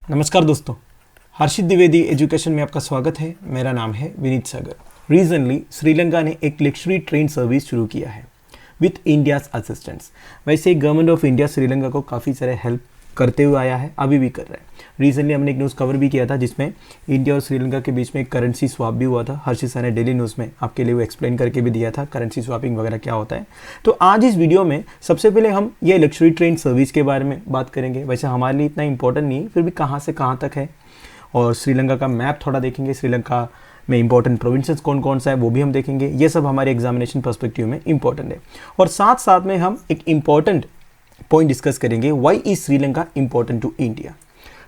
नमस्कार दोस्तों, हर्षित द्विवेदी एजुकेशन में आपका स्वागत है। मेरा नाम है विनीत सागर। रिसेंटली श्रीलंका ने एक लग्जरी ट्रेन सर्विस शुरू किया है विथ इंडियाज असिस्टेंस। वैसे गवर्नमेंट ऑफ इंडिया श्रीलंका को काफ़ी सारे हेल्प करते हुए आया है, अभी भी कर रहा है। रिसेंटली हमने एक न्यूज़ कवर भी किया था जिसमें इंडिया और श्रीलंका के बीच में एक करेंसी स्वैप भी हुआ था। हर्षित सर ने डेली न्यूज़ में आपके लिए वो एक्सप्लेन करके भी दिया था करेंसी स्वैपिंग वगैरह क्या होता है। तो आज इस वीडियो में सबसे पहले हम ये लग्जरी ट्रेन सर्विस के बारे में बात करेंगे। वैसे हमारे लिए इतना इंपॉर्टेंट नहीं है, फिर भी कहाँ से कहाँ तक है, और श्रीलंका का मैप थोड़ा देखेंगे। श्रीलंका में इंपॉर्टेंट प्रोविंसेस कौन कौन सा है वो भी हम देखेंगे। ये सब हमारे एग्जामिनेशन पर्सपेक्टिव में इंपॉर्टेंट है। और साथ साथ में हम एक इंपॉर्टेंट पॉइंट डिस्कस करेंगे, why is Sri Lanka important to India.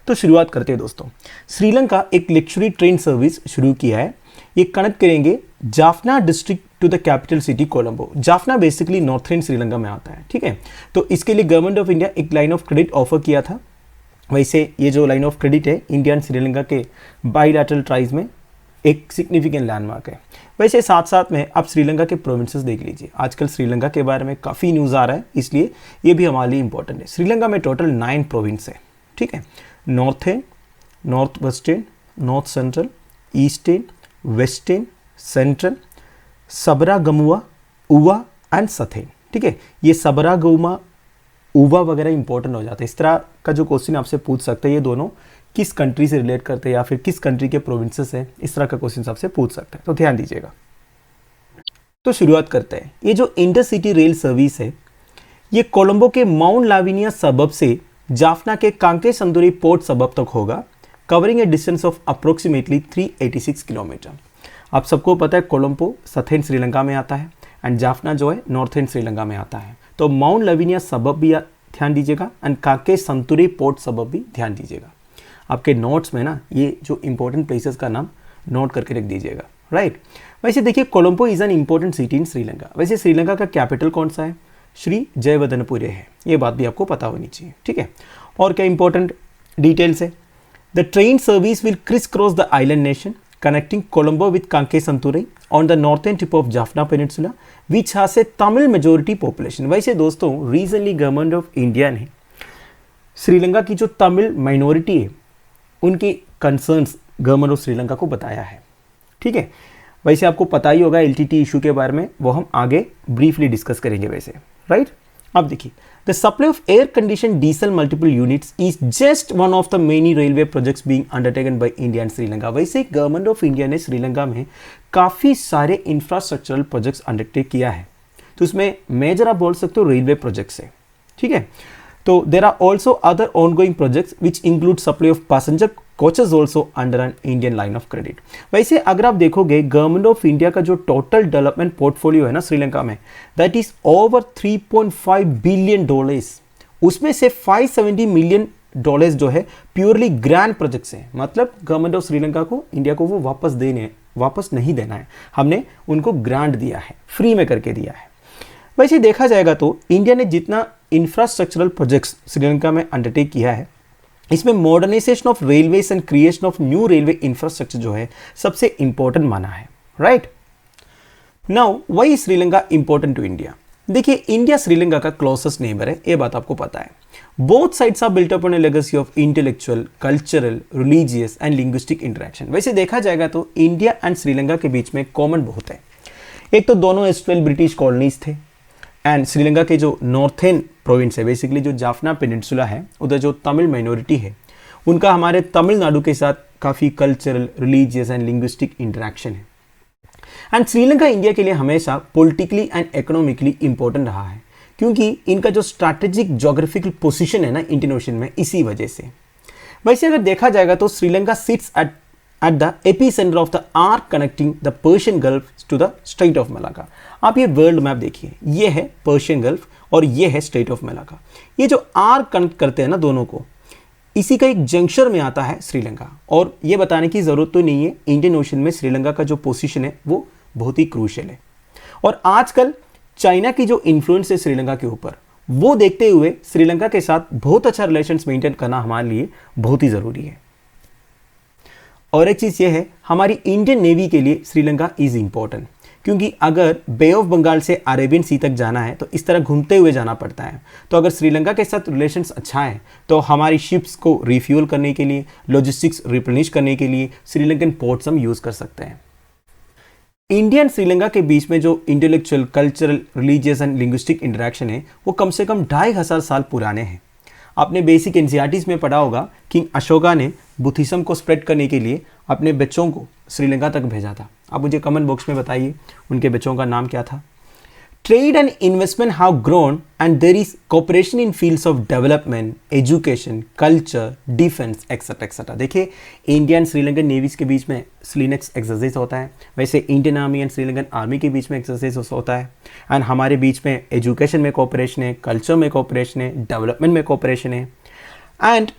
तो शुरुआत करते हैं दोस्तों। श्रीलंका एक लग्जरी ट्रेन सर्विस शुरू किया है। ये कनेक्ट करेंगे Jaffna district to the capital city Colombo. Jaffna basically northern Sri Lanka में आता है, ठीक है। तो इसके लिए गवर्नमेंट ऑफ इंडिया एक लाइन ऑफ क्रेडिट ऑफर किया था। वैसे ये जो लाइन ऑफ क्रेडिट है इंडिया एंड श्रीलंका के बायलैटरल ट्राइज में एक सिग्निफिकेंट लैंडमार्क है। वैसे साथ साथ में आप श्रीलंका के प्रोविंसेस देख लीजिए। आजकल श्रीलंका के बारे में काफ़ी न्यूज़ आ रहा है, इसलिए ये भी हमारे लिए इंपॉर्टेंट है। श्रीलंका में टोटल 9 प्रोविंस है, ठीक है। Northern, north western, north central, eastern, western, central, Sabaragamuwa, Uva and सथेन, ठीक है। ये सबरागमुआ, उवा वगैरह इंपॉर्टेंट हो जाते हैं। इस तरह का जो क्वेश्चन आपसे पूछ सकते हैं, ये दोनों किस कंट्री से रिलेट करते हैं या फिर किस कंट्री के प्रोविंसेस हैं, इस तरह का क्वेश्चन आपसे पूछ सकते हैं, तो ध्यान दीजिएगा। तो शुरुआत करते हैं। ये जो इंटरसिटी रेल सर्विस है ये कोलंबो के माउंट लाविनिया सबब से जाफना के कांके संदूरी पोर्ट सबब तक होगा, covering A distance of approximately 386 kilometre. आप सबको पता है कोलंबो सथेन श्रीलंका में आता है एंड जाफना जो है नॉर्थर्न श्रीलंका में आता है। तो माउंट लाविनिया सबब भी ध्यान दीजिएगा एंड कांके संतुरी पोर्ट सबब भी ध्यान दीजिएगा। आपके नोट्स में ना ये जो इंपॉर्टेंट प्लेसेस का नाम नोट करके रख दीजिएगा, राइट। वैसे देखिए Colombo is an important city in Sri Lanka. वैसे श्रीलंका का कैपिटल कौन सा है? श्री जयवर्धनपुरे है। ये बात भी आपको पता होनी चाहिए, ठीक है। और क्या इंपॉर्टेंट डिटेल्स है? The train service will criss cross the island nation connecting Colombo with Kankesanthurai on the northern tip of Jaffna peninsula which has a Tamil majority population. वैसे दोस्तों रिसेंटली गवर्नमेंट ऑफ इंडिया ने श्रीलंका की जो तमिल माइनॉरिटी है उनकी कंसर्न्स गवर्नमेंट ऑफ श्रीलंका को बताया है, ठीक है। वैसे आपको पता ही होगा एलटीटी इशू के बारे में, वो हम आगे ब्रीफली डिस्कस करेंगे वैसे, राइट। अब देखिए the supply of air condition diesel multiple units is just one of the many railway projects being undertaken by India and Sri Lanka. वैसे गवर्नमेंट ऑफ इंडिया ने श्रीलंका में काफ़ी सारे इंफ्रास्ट्रक्चरल प्रोजेक्ट्स अंडरटेक किया है। तो उसमें मेजर आप बोल सकते हो रेलवे प्रोजेक्ट्स है, ठीक है। तो there are also other ongoing projects which include supply of passenger coaches also under an Indian line of credit. वैसे अगर आप देखोगे गवर्नमेंट ऑफ इंडिया का जो टोटल डेवलपमेंट पोर्टफोलियो है ना श्रीलंका में, दैट इज ओवर $3.5 बिलियन। उसमें से $570 मिलियन जो है प्योरली ग्रैंड प्रोजेक्ट्स हैं। मतलब गवर्नमेंट ऑफ श्रीलंका को इंडिया को वो वापस नहीं देना है, हमने उनको ग्रांट दिया है, फ्री में करके दिया है। वैसे देखा जाएगा तो इंडिया ने जितना इंफ्रास्ट्रक्चरल प्रोजेक्ट्स श्रीलंका में अंडरटेक किया है, इसमें modernisation of railways and creation of new railway infrastructure जो है सबसे इंपॉर्टेंट माना है, right. Now why is Sri Lanka important to India? देखिए इंडिया श्रीलंका का क्लोजेस्ट नेबर है, ये बात आपको पता है। Both sides are built upon a legacy of intellectual, cultural, religious and linguistic interaction. वैसे देखा जाएगा तो इंडिया एंड श्रीलंका के बीच में कॉमन बहुत है। एक तो दोनों एस्ट्रल ब्रिटिश कॉलोनीज थे एंड श्रीलंका के जो नॉर्थर्न प्रोविंस है बेसिकली जो जाफना पेनिनसुला है, उधर जो तमिल माइनॉरिटी है उनका हमारे तमिलनाडु के साथ काफ़ी cultural, religious and linguistic interaction है। एंड श्रीलंका इंडिया के लिए हमेशा पॉलिटिकली एंड इकोनॉमिकली इंपॉर्टेंट रहा है, क्योंकि इनका जो स्ट्रैटेजिक जोग्राफिकल पोजीशन है ना इंडियन ओशन में, इसी वजह से। वैसे अगर देखा जाएगा तो Sri Lanka sits at the epicenter of the arc connecting the Persian Gulf to the Strait of Malacca। आप ये वर्ल्ड मैप देखिए, ये है पर्शियन गल्फ और ये है स्ट्रेट ऑफ मलाका। ये जो आर्क कनेक्ट करते हैं ना दोनों को, इसी का एक जंक्शन में आता है श्रीलंका। और ये बताने की ज़रूरत तो नहीं है, इंडियन ओशन में श्रीलंका का जो पोजीशन है वो बहुत ही क्रूशियल है। और आजकल चाइना की जो इन्फ्लुएंस है श्रीलंका के ऊपर, वो देखते हुए श्रीलंका के साथ बहुत अच्छा रिलेशंस मेंटेन करना हमारे लिए बहुत ही ज़रूरी है। और एक चीज़ ये है, हमारी इंडियन नेवी के लिए श्रीलंका इज़ इंपॉर्टेंट, क्योंकि अगर बे ऑफ बंगाल से अरेबियन सी तक जाना है तो इस तरह घूमते हुए जाना पड़ता है। तो अगर श्रीलंका के साथ रिलेशंस अच्छा है तो हमारी शिप्स को रिफ्यूल करने के लिए, लॉजिस्टिक्स रिप्लेनिश करने के लिए श्रीलंकन पोर्ट्स हम यूज़ कर सकते हैं। इंडिया एंड श्रीलंका के बीच में जो intellectual, cultural, religious and linguistic interaction है वो कम से कम 2500 साल पुराने हैं। आपने बेसिक एनसीईआरटीज़ में पढ़ा होगा किंग अशोका ने बुद्धिज्म को स्प्रेड करने के लिए अपने बच्चों को श्रीलंका तक भेजा था। आप मुझे कमेंट बॉक्स में बताइए उनके बच्चों का नाम क्या था। Trade and investment have grown and there is cooperation in fields of development, education, culture, defence etcetera etcetera. देखिए, इंडिया एंड श्रीलंकन नेवीज के बीच में स्लीनेक्स एक्सरसाइज होता है, वैसे Indian army and Sri Lankan army के बीच में एक्सरसाइज होता है। एंड हमारे बीच में एजुकेशन में कोऑपरेशन है, कल्चर में कोऑपरेशन है, डेवलपमेंट में कोऑपरेशन है। And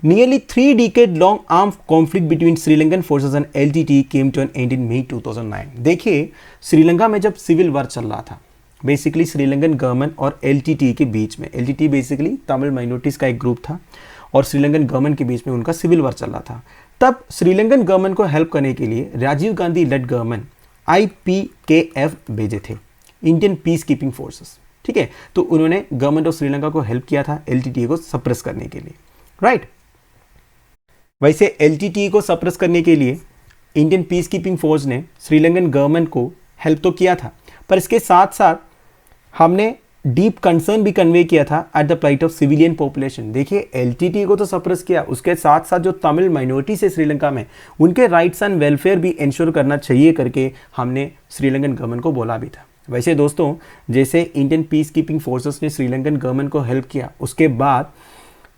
nearly 3 decade long armed conflict between Sri Lankan forces and LTTE came to an end in May 2009। देखिए, श्रीलंका में जब सिविल वार चल रहा था, बेसिकली श्रीलंकन गवर्नमेंट और LTTE के बीच में, LTTE बेसिकली तमिल माइनॉरिटीज़ का एक ग्रुप था और श्रीलंकन गवर्नमेंट के बीच में उनका सिविल वार चल रहा था। तब श्रीलंकन गवर्नमेंट को हेल्प करने के लिए Rajiv Gandhi led government IPKF भेजे थे, इंडियन पीस कीपिंग फोर्सेस। ठीक है, तो उन्होंने गवर्नमेंट ऑफ श्रीलंका को हेल्प किया था LTTE को सप्रेस करने के लिए, राइट। वैसे LTTE को सप्रेस करने के लिए इंडियन पीस कीपिंग फोर्स ने श्रीलंकन गवर्नमेंट को हेल्प तो किया था, पर इसके साथ साथ हमने डीप कंसर्न भी कन्वे किया था at the plight of civilian population. देखिए, LTTE को तो सप्रेस किया, उसके साथ साथ जो तमिल माइनॉरिटी से श्रीलंका में, उनके राइट्स एंड वेलफेयर भी इंश्योर करना चाहिए करके हमने श्रीलंकन गवर्नमेंट को बोला भी था। वैसे दोस्तों, जैसे इंडियन पीस कीपिंग फोर्सेस ने श्रीलंकन गवर्नमेंट को हेल्प किया, उसके बाद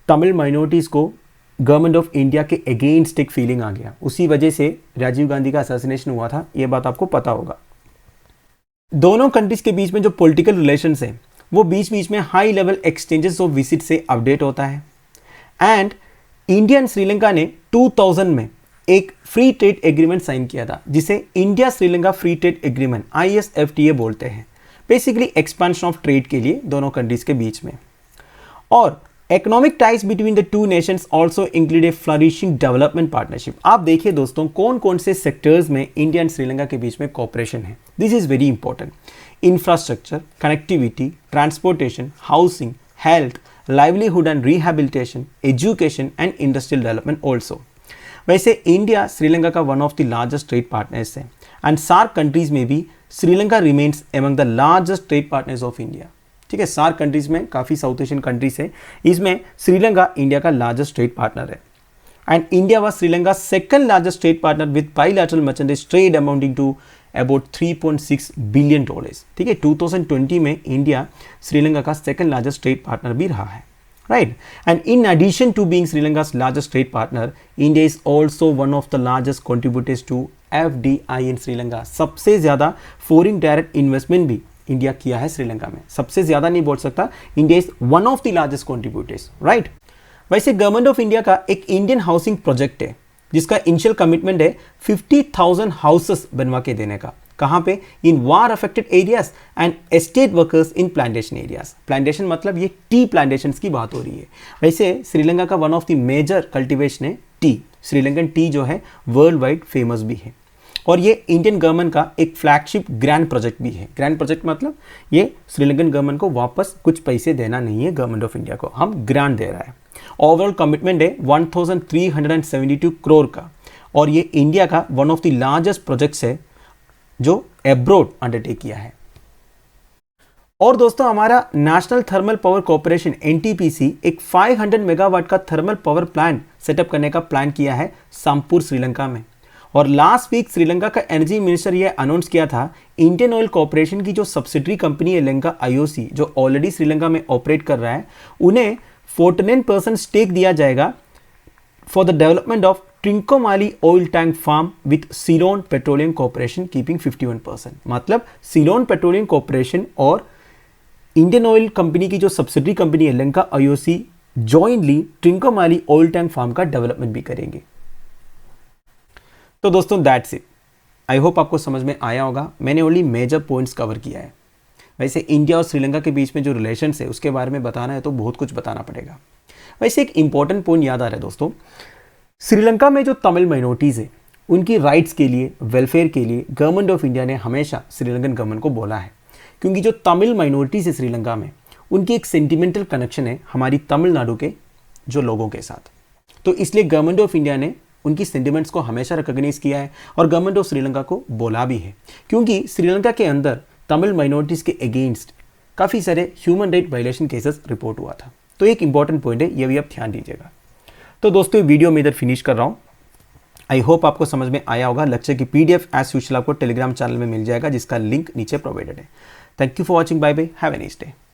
तमिल माइनॉरिटीज़ को गवर्नमेंट ऑफ इंडिया के अगेंस्ट एक फीलिंग आ गया। उसी वजह से राजीव गांधी का असैसिनेशन हुआ था, ये बात आपको पता होगा। दोनों कंट्रीज के बीच में जो पॉलिटिकल रिलेशंस है वो बीच बीच में high level exchanges of visit से अपडेट होता है। एंड इंडिया एंड श्रीलंका ने 2000 में एक फ्री ट्रेड एग्रीमेंट साइन किया था, जिसे India Sri Lanka free trade agreement ISFTA बोलते हैं। बेसिकली एक्सपेंशन ऑफ ट्रेड के लिए दोनों कंट्रीज के बीच में। और economic ties between the two nations also include A flourishing development partnership. आप देखिए दोस्तों, कौन कौन से सेक्टर्स में इंडिया एंड श्रीलंका के बीच में कोऑपरेशन है। This is very important. Infrastructure, connectivity, transportation, housing, health, livelihood and rehabilitation, education and industrial development also. वैसे इंडिया श्रीलंका का one of the largest trade partners है एंड सार्क कंट्रीज में भी Sri Lanka remains among the largest trade partners of India. ठीक है, SAARC countries में काफ़ी south Asian countries है, इसमें श्रीलंका इंडिया का लार्जेस्ट ट्रेड पार्टनर है। And India was Sri Lanka second largest trade partner with bilateral merchandise trade amounting to about $3.6 billion. ठीक है, 2020 में इंडिया श्रीलंका का सेकंड लार्जेस्ट ट्रेड पार्टनर भी रहा है, right. And in addition to being Sri Lanka's largest trade partner, India is also one of the largest contributors to FDI in Sri Lanka. सबसे ज़्यादा foreign direct investment भी इंडिया किया है श्रीलंका में। सबसे ज़्यादा नहीं बोल सकता, India is one of the largest contributors, right. वैसे गवर्नमेंट ऑफ इंडिया का एक इंडियन हाउसिंग प्रोजेक्ट है जिसका इनिशियल कमिटमेंट है 50,000 हाउसेस बनवा के देने का। कहाँ पे? In war affected areas and estate workers in plantation areas. Plantation मतलब ये टी प्लांटेशन की बात हो रही है। वैसे श्रीलंका का one of the major cultivation है टी। श्रीलंकन टी जो है वर्ल्ड वाइड फेमस भी है और ये इंडियन गवर्नमेंट का एक फ्लैगशिप ग्रैंड प्रोजेक्ट भी है। ग्रैंड प्रोजेक्ट मतलब ये श्रीलंकन गवर्नमेंट को वापस कुछ पैसे देना नहीं है गवर्नमेंट ऑफ इंडिया को, हम ग्रांट दे रहा है। ओवरऑल कमिटमेंट है 1372 करोड़ का और ये इंडिया का one of the largest projects है जो एब्रोड अंडरटेक किया है। और दोस्तों, हमारा national thermal power corporation NTPC एक 500 मेगावाट का थर्मल पावर प्लांट सेटअप करने का प्लान किया है सामपुर श्रीलंका में। और लास्ट वीक श्रीलंका का एनर्जी मिनिस्टर ये अनाउंस किया था, इंडियन ऑयल कॉर्पोरेशन की जो सब्सिडरी कंपनी है लंका IOC जो ऑलरेडी श्रीलंका में ऑपरेट कर रहा है, उन्हें 49% स्टेक दिया जाएगा for the development of Trincomalee oil tank farm with Ceylon petroleum corporation keeping 51%। मतलब सीलोन पेट्रोलियम कॉर्पोरेशन और इंडियन ऑयल कंपनी की जो सब्सिडरी कंपनी है Lanka IOC jointly Trincomalee oil tank farm का डेवलपमेंट भी करेंगे। तो दोस्तों दैट्स इट। आई होप आपको समझ में आया होगा। मैंने ओनली मेजर पॉइंट्स कवर किया है। वैसे इंडिया और श्रीलंका के बीच में जो रिलेशंस है उसके बारे में बताना है तो बहुत कुछ बताना पड़ेगा। वैसे एक इंपॉर्टेंट पॉइंट याद आ रहा है दोस्तों, श्रीलंका में जो तमिल माइनॉरिटीज़ है उनकी राइट्स के लिए, वेलफेयर के लिए गवर्नमेंट ऑफ इंडिया ने हमेशा श्रीलंकन गवर्नमेंट को बोला है, क्योंकि जो तमिल माइनॉरिटीज़ है श्रीलंका में, उनकी एक सेंटिमेंटल कनेक्शन है हमारी तमिलनाडु के जो लोगों के साथ। तो इसलिए गवर्नमेंट ऑफ इंडिया ने उनकी सेंटिमेंट्स को हमेशा रिकॉग्नाइज किया है और गवर्नमेंट ऑफ श्रीलंका को बोला भी है, क्योंकि श्रीलंका के अंदर तमिल माइनॉरिटीज़ के अगेंस्ट काफ़ी सारे human right violation cases report हुआ था। तो एक इंपॉर्टेंट पॉइंट है, ये भी आप ध्यान दीजिएगा। तो दोस्तों वीडियो में इधर फिनिश कर रहा हूँ। आई होप आपको समझ में आया होगा। लेक्चर की PDF एज यूजुअल आपको टेलीग्राम चैनल में मिल जाएगा, जिसका लिंक नीचे प्रोवाइडेड है। Thank you for watching. Bye bye, have a nice day.